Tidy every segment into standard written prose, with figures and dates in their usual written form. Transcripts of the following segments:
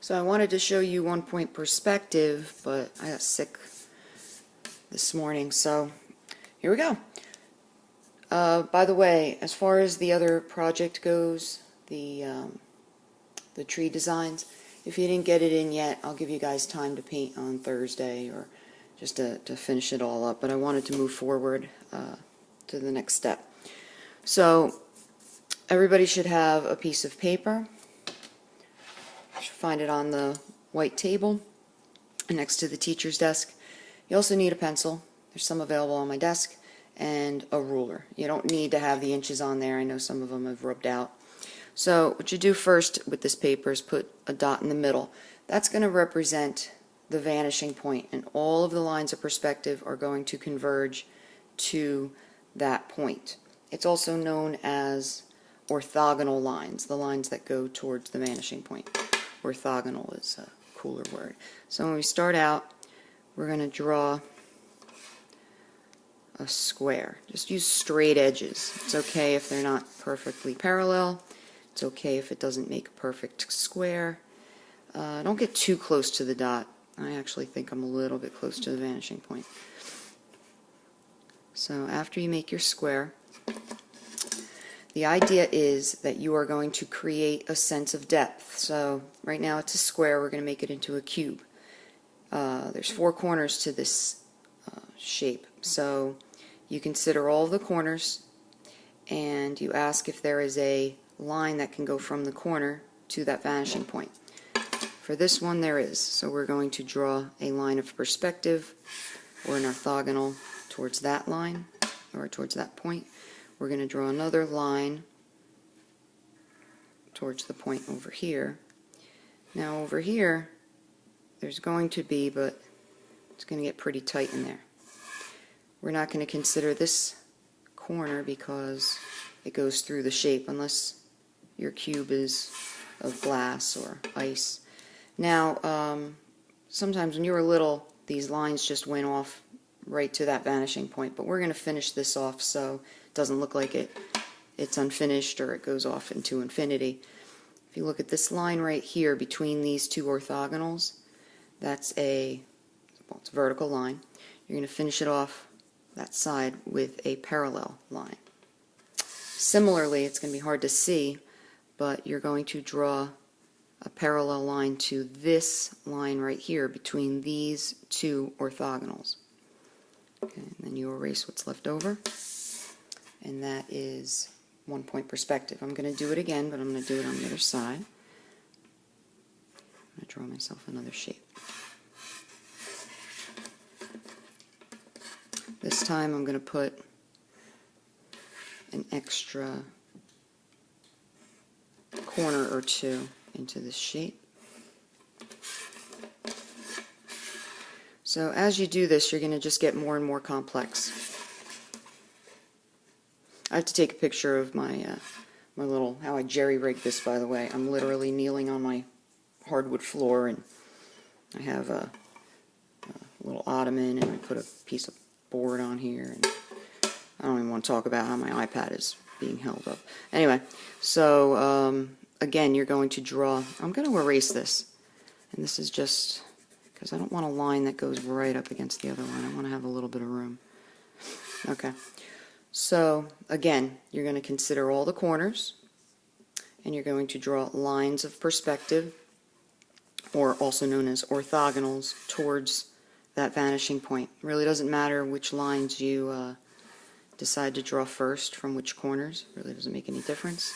So I wanted to show you 1-point perspective, but I got sick this morning, so here we go. By the way, as far as the other project goes, the tree designs, if you didn't get it in yet, I'll give you guys time to paint on Thursday or just to finish it all up. But I wanted to move forward to the next step. So everybody should have a piece of paper. You should find it on the white table next to the teacher's desk. You also need a pencil. There's some available on my desk, and a ruler. You don't need to have the inches on there. I know some of them have rubbed out. So what you do first with this paper is put a dot in the middle. That's going to represent the vanishing point, and all of the lines of perspective are going to converge to that point. It's also known as orthogonal lines, the lines that go towards the vanishing point. Orthogonal is a cooler word. So when we start out, we're going to draw a square. Just use straight edges. It's okay if they're not perfectly parallel. It's okay if it doesn't make a perfect square. Don't get too close to the dot. I actually think I'm a little bit close to the vanishing point. So after you make your square, the idea is that you are going to create a sense of depth. So right now it's a square. We're going to make it into a cube. There's 4 corners to this shape. So you consider all the corners and you ask if there is a line that can go from the corner to that vanishing point. For this one there is. So we're going to draw a line of perspective or an orthogonal towards that line or towards that point. We're going to draw another line towards the point over here. Now over here there's going to be, but it's going to get pretty tight in there. We're not going to consider this corner because it goes through the shape unless your cube is of glass or ice. Now sometimes when you were little these lines just went off right to that vanishing point, but we're going to finish this off so it doesn't look like it's unfinished or it goes off into infinity. If you look at this line right here between these two orthogonals, that's it's a vertical line. You're going to finish it off that side with a parallel line. Similarly, it's going to be hard to see, but you're going to draw a parallel line to this line right here between these two orthogonals. Okay, and then you erase what's left over, and that is 1-point perspective. I'm going to do it again, but I'm going to do it on the other side. I'm going to draw myself another shape. This time I'm going to put an extra corner or two into this shape. So as you do this, you're going to just get more and more complex. I have to take a picture of my how I jerry-rigged this, by the way. I'm literally kneeling on my hardwood floor, and I have a little ottoman, and I put a piece of board on here, and I don't even want to talk about how my iPad is being held up. Anyway, so again, you're going to draw. I'm going to erase this, and this is just because I don't want a line that goes right up against the other line. I want to have a little bit of room. Okay, so again, you're going to consider all the corners, and you're going to draw lines of perspective, or also known as orthogonals, towards that vanishing point. It really doesn't matter which lines you decide to draw first from which corners. It really doesn't make any difference.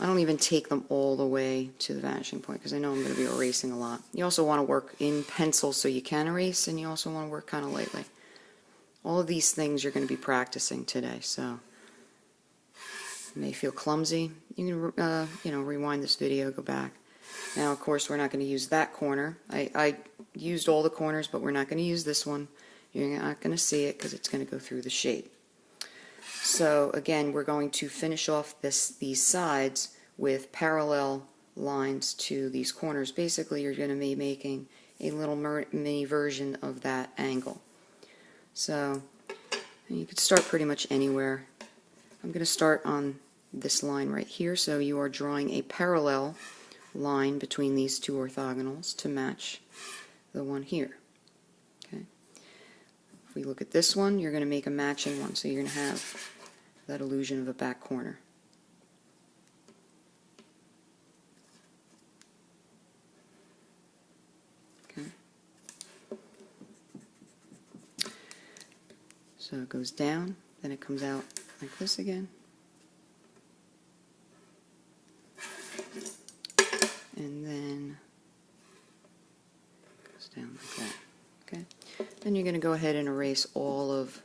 I don't even take them all the way to the vanishing point because I know I'm going to be erasing a lot. You also want to work in pencil so you can erase, and you also want to work kind of lightly. All of these things you're going to be practicing today, so you may feel clumsy. You can rewind this video, go back. Now, of course, we're not going to use that corner. I used all the corners, but we're not going to use this one. You're not going to see it because it's going to go through the shape. So again, we're going to finish off these sides with parallel lines to these corners. Basically, you're going to be making a little mini version of that angle. So you could start pretty much anywhere. I'm going to start on this line right here. So you are drawing a parallel line between these two orthogonals to match the one here. Okay. If we look at this one, you're going to make a matching one, so you're going to have that illusion of a back corner. Okay. So it goes down, then it comes out like this again. And then goes down like that. Okay. Then you're going to go ahead and erase all of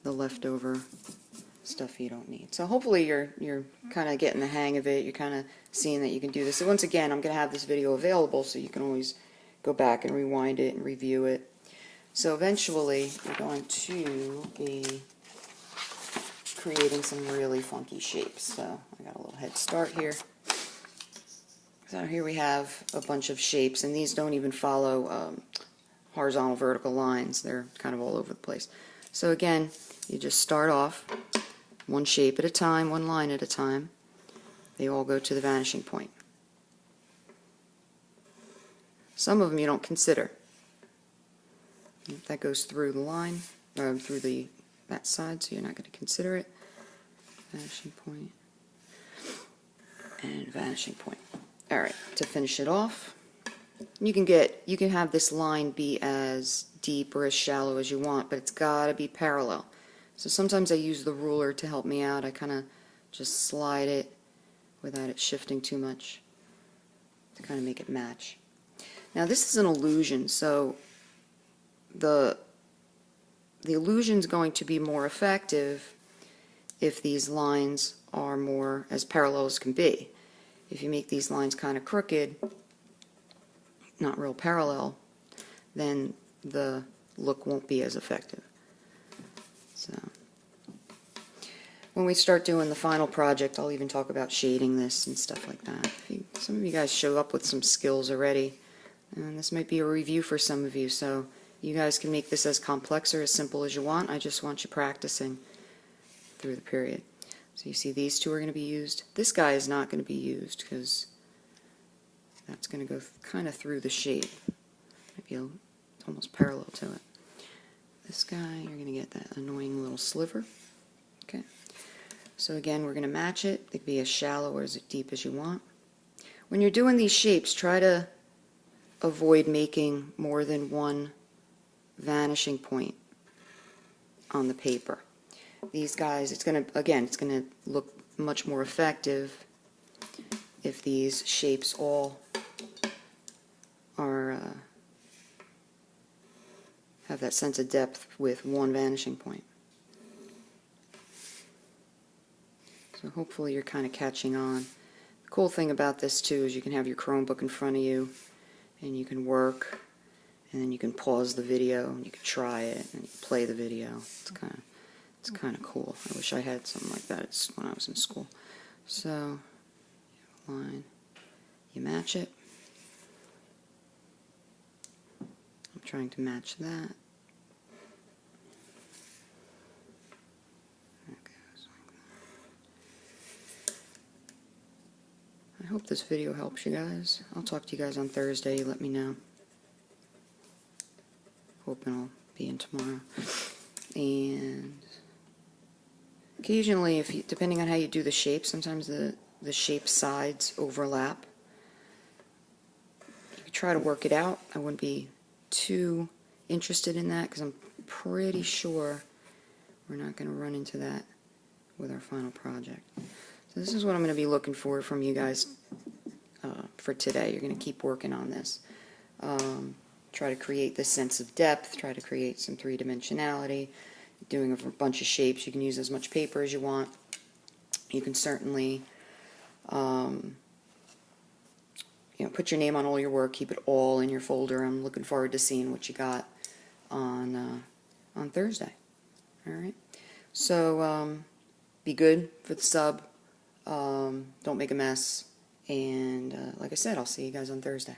the leftover stuff you don't need. So hopefully you're kind of getting the hang of it. You're kind of seeing that you can do this. So once again, I'm going to have this video available so you can always go back and rewind it and review it. So eventually we're going to be creating some really funky shapes. So I got a little head start here. So here we have a bunch of shapes, and these don't even follow horizontal, vertical lines. They're kind of all over the place. So again, you just start off one shape at a time, one line at a time. They all go to the vanishing point. Some of them you don't consider. That goes through the line, or through that side, so you're not going to consider it. Vanishing point and vanishing point. All right, to finish it off, you can have this line be as deep or as shallow as you want, but it's got to be parallel. So sometimes I use the ruler to help me out. I kind of just slide it without it shifting too much to kind of make it match. Now this is an illusion, so the illusion is going to be more effective if these lines are more as parallel as can be. If you make these lines kind of crooked, not real parallel, then the look won't be as effective. So when we start doing the final project, I'll even talk about shading this and stuff like that. Some of you guys show up with some skills already, and this might be a review for some of you, so you guys can make this as complex or as simple as you want. I just want you practicing through the period. So you see these two are going to be used. This guy is not going to be used because that's going to go kind of through the shape. Maybe almost parallel to it. This guy, you're going to get that annoying little sliver. Okay. So again, we're going to match it. They can be as shallow or as deep as you want. When you're doing these shapes, try to avoid making more than one vanishing point on the paper. These guys, it's going to look much more effective if these shapes all are have that sense of depth with one vanishing point. So hopefully you're kind of catching on. The cool thing about this too is you can have your Chromebook in front of you and you can work, and then you can pause the video and you can try it and you can play the video. It's kind of cool. I wish I had something like that when I was in school. So, you have a line, you match it. I'm trying to match that. That goes like that. I hope this video helps you guys. I'll talk to you guys on Thursday. Let me know. Hoping I'll be in tomorrow. And occasionally, depending on how you do the shape, sometimes the shape sides overlap. You could try to work it out. I wouldn't be too interested in that because I'm pretty sure we're not going to run into that with our final project. So this is what I'm going to be looking for from you guys for today. You're going to keep working on this. Try to create this sense of depth, try to create some three-dimensionality, doing a bunch of shapes. You can use as much paper as you want. You can certainly put your name on all your work, keep it all in your folder. I'm looking forward to seeing what you got on Thursday. All right. So be good for the sub. Don't make a mess. And like I said, I'll see you guys on Thursday.